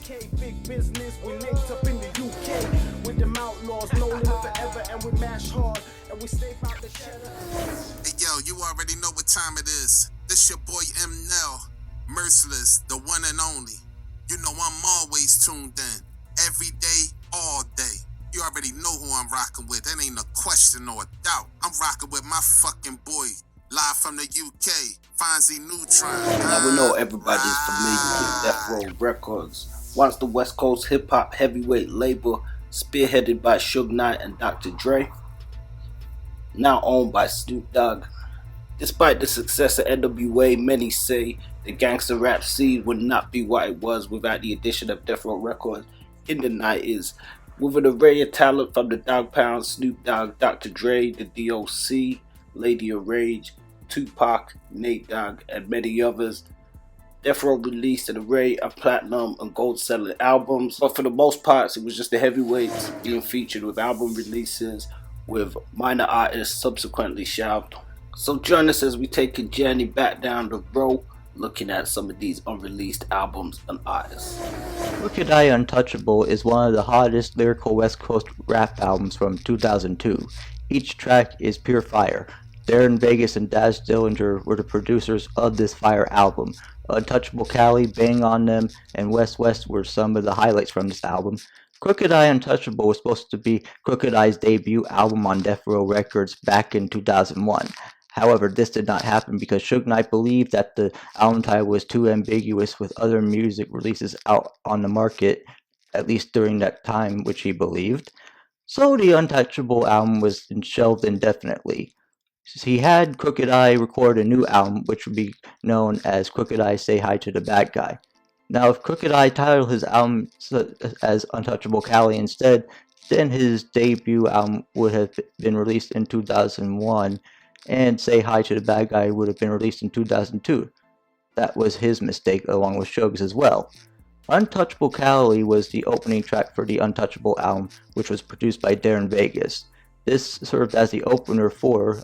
UK, big business, we linked up in the UK with them outlaws, no limit forever, and we mash hard, and we stay out the cheddar. Hey yo, you already know what time it is. This your boy M. Nell, Merciless, the one and only. You know I'm always tuned in, every day, all day. You already know who I'm rocking with, that ain't a question or a doubt. I'm rocking with my fucking boy, live from the UK, Fonzie Neutron. Now we know everybody's familiar with Death Row Records. Once the West Coast hip-hop heavyweight label spearheaded by Suge Knight and Dr. Dre, now owned by Snoop Dogg. Despite the success of NWA, many say the gangster rap scene would not be what it was without the addition of Death Row Records in the 90s. With an array of talent from the Dogg Pound, Snoop Dogg, Dr. Dre, the DOC, Lady of Rage, Tupac, Nate Dogg, and many others, Death Row released an array of platinum and gold selling albums, but for the most part it was just the heavyweights being featured with album releases, with minor artists subsequently shelved. So join us as we take a journey back down the road, looking at some of these unreleased albums and artists. Crooked I Untouchable is one of the hottest lyrical West Coast rap albums from 2002. Each track is pure fire. Darren Vegas and Daz Dillinger were the producers of this fire album. Untouchable Cali, Bang on Them, and West West were some of the highlights from this album. Crooked I Untouchable was supposed to be Crooked I's debut album on Death Row Records back in 2001. However, this did not happen because Suge Knight believed that the album title was too ambiguous with other music releases out on the market, at least during that time, which he believed. So the Untouchable album was shelved indefinitely. He had Crooked I record a new album, which would be known as Crooked I Say Hi to the Bad Guy. Now, if Crooked I titled his album as Untouchable Cali instead, then his debut album would have been released in 2001, and Say Hi to the Bad Guy would have been released in 2002. That was his mistake, along with Suge's as well. Untouchable Cali was the opening track for the Untouchable album, which was produced by Darren Vegas. This served as the opener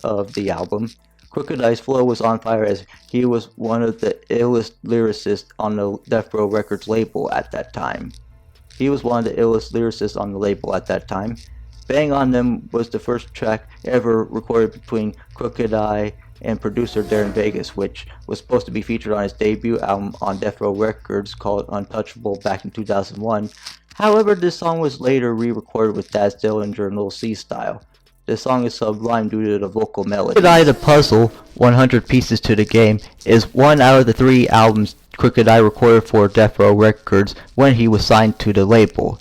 of the album. Crooked I's flow was on fire as he was one of the illest lyricists on the Death Row Records label at that time. Bang on Them was the first track ever recorded between Crooked I and producer Darren Vegas, which was supposed to be featured on his debut album on Death Row Records called Untouchable back in 2001. However, this song was later re-recorded with Daz Dillinger and Lil C style. This song is sublime due to the vocal melody. Crooked I The Puzzle, 100 Pieces to the Game, is one out of the 3 albums Crooked I recorded for Death Row Records when he was signed to the label.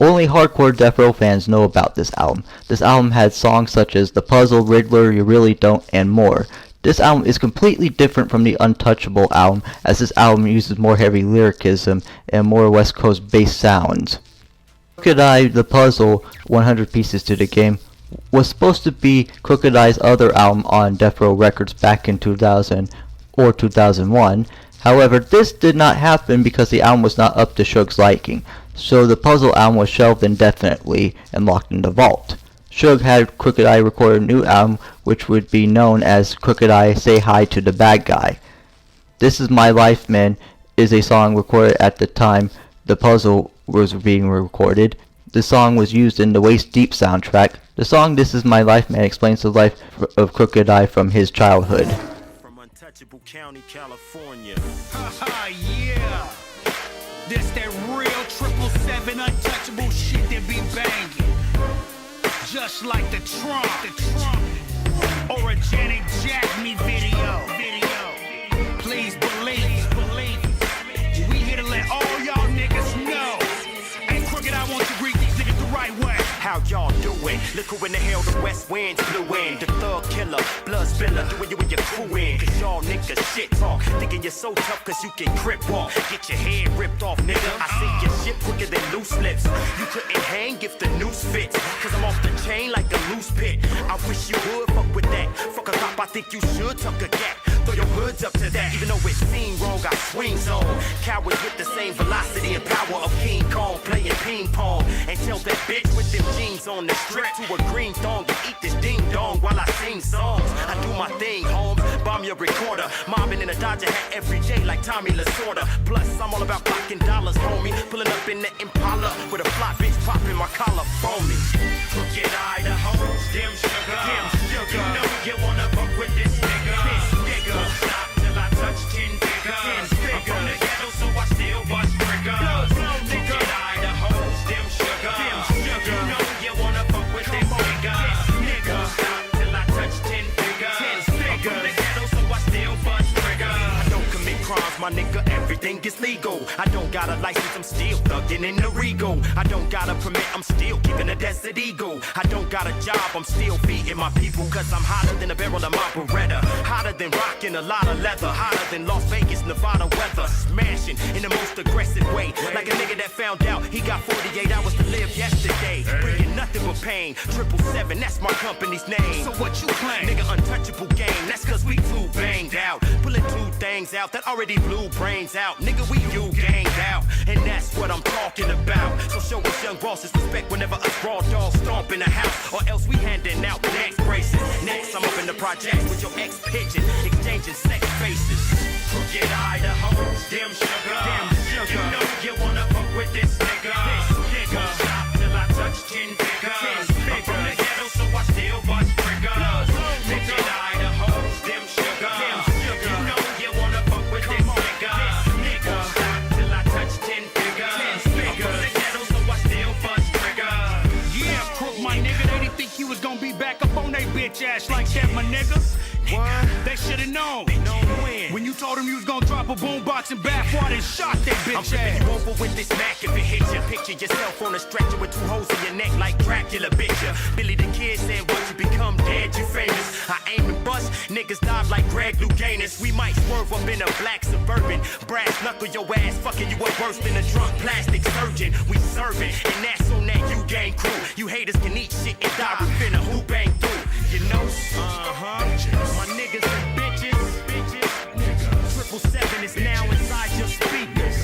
Only hardcore Death Row fans know about this album. This album had songs such as The Puzzle, Riddler, You Really Don't, and more. This album is completely different from the Untouchable album, as this album uses more heavy lyricism and more West Coast based sounds. Crooked I The Puzzle, 100 Pieces to the Game, was supposed to be Crooked I's other album on Death Row Records back in 2000 or 2001. However, this did not happen because the album was not up to Suge's liking, so the Puzzle album was shelved indefinitely and locked in the vault. Suge had Crooked I record a new album which would be known as Crooked I Say Hi to the Bad Guy. This Is My Life Man is a song recorded at the time the Puzzle was being recorded. The song was used in the Waist Deep soundtrack. The song This Is My Life Man explains the life of Crooked I from his childhood. From Untouchable County, California. Haha, yeah. This that real 777 untouchable shit that be banging. Just like the Trump. Or a Janet Jackson video. Please believe. We here to let all y'all niggas know. Ain't Crooked I want to greet these niggas the right way. How y'all doing? Look who in the hell the West Winds blew in. The thug killer, blood spiller, doing you and your crew in. Cause y'all niggas shit talk. Thinking you're so tough cause you can grip walk. Get your head ripped off, nigga. I see your shit quicker than loose lips. You couldn't hang if the noose fits. Cause I'm off the chain like a loose pit. I wish you would fuck with that. Fuck a cop, I think you should tuck a gat. Throw your hoods up to that. Even though it seemed wrong, I swing zone. Cowards with the same velocity and power of King Kong playing ping pong. And tell that bitch with them jeans on the strip to a green thong to eat this ding dong while I sing songs. I do my thing, Holmes. Bomb your recorder. Mobbing in a Dodger hat every day like Tommy Lasorda. Plus, I'm all about clock stacking dollars, homie. Pulling up in the Impala with a fly bitch popping my collar for me. Crooked Idaho, dim sugar, dim sugar. You know you wanna fuck with this nigga. This nigga won't stop till I touch 10 figures. I'm from the ghetto, so I still bust triggers. Crooked Idaho, dim sugar, dim sugar. You know you wanna fuck with this nigga. This nigga won't stop till I touch 10 figures. I'm from the ghetto, so I still bust triggers. I don't commit crimes, my nigga, everything is legal. I don't got a license, I'm still thugging in the Regal. I don't got a permit, I'm still keeping a Desert Eagle. I don't got a job, I'm still feeding my people. Cause I'm hotter than a barrel of my Beretta. Hotter than rocking a lot of leather. Hotter than Las Vegas, Nevada weather. Smashing in the most aggressive way. Like a nigga that found out he got 48 hours to live yesterday. Bringing nothing but pain. 777, that's my company's name. So what you claim? Nigga, untouchable game. That's cause we too banged out. Pulling two things out that already blew brains out. Nigga, we you ganged out. And that's what I'm talking about. So show us young bosses respect whenever us raw dogs stomp in the house. Or else we handing out next braces. Next, I'm up in the projects with your ex-pigeon. Exchanging sex faces. Crooked Idaho, dim sugar. Dim sugar. You know you wanna fuck with this nigga. This nigga won't stop till I touch 10 figures. I'm from the ghetto, so I still bust triggers. Crooked Idaho, dim sugar. Dim sugar. You know you wanna fuck with this nigga. This nigga won't stop till I touch 10 figures. I'm from the ghetto, so I still bust triggers. Yeah, crook, my nigga, they didn't think you was gonna be back up on they bitch ass like that, my nigga. What? They should've known. When you told them you was gonna drop a boombox and bathwater and shot that bitch ass. You over with this Mac if it hit you. Picture yourself on a stretcher with 2 holes in your neck like Dracula, bitch ya. Billy the Kid said once you become dead, you famous. I aim and bust, niggas dive like Greg Louganis. We might swerve up in a black Suburban. Brass knuckle your ass, fucking you up worse than a drunk plastic surgeon. We serving, and that's on that you gang crew. You haters can eat shit and die, we finna who bang through. You know? My niggas and bitches. 777 is now inside your speakers.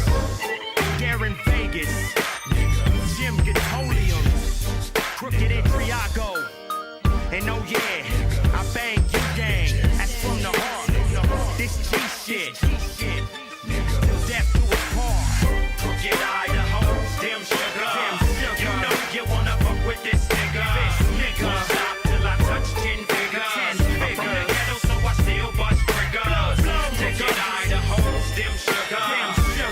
Darren Vegas, Jim Gatolium, Crooked in Triago. And oh yeah, I bang you gang. That's from the heart. This G shit. Till death do us part. Crooked Idaho, dim sugar. You know you wanna fuck with this nigga. This nigga won't stop till I touch 10 figures. I'm from the ghetto, so I still bust triggers. Crooked Idaho, dim sugar.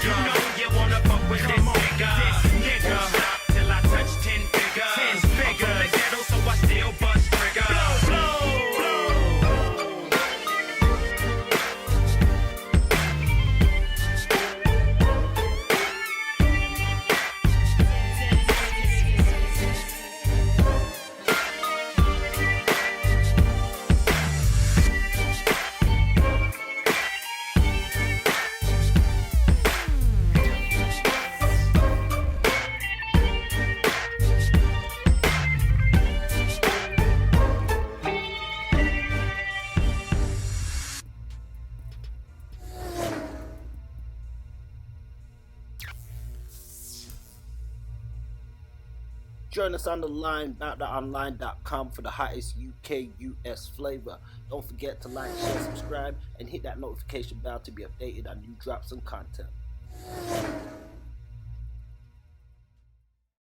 You know you wanna fuck with this nigga. This nigga won't stop till I touch 10 figures. I'm from the ghetto, so I still bust triggers. Join us on the line, bountyonline.com, for the hottest UK, US flavor. Don't forget to like, share, subscribe, and hit that notification bell to be updated on new drops and content.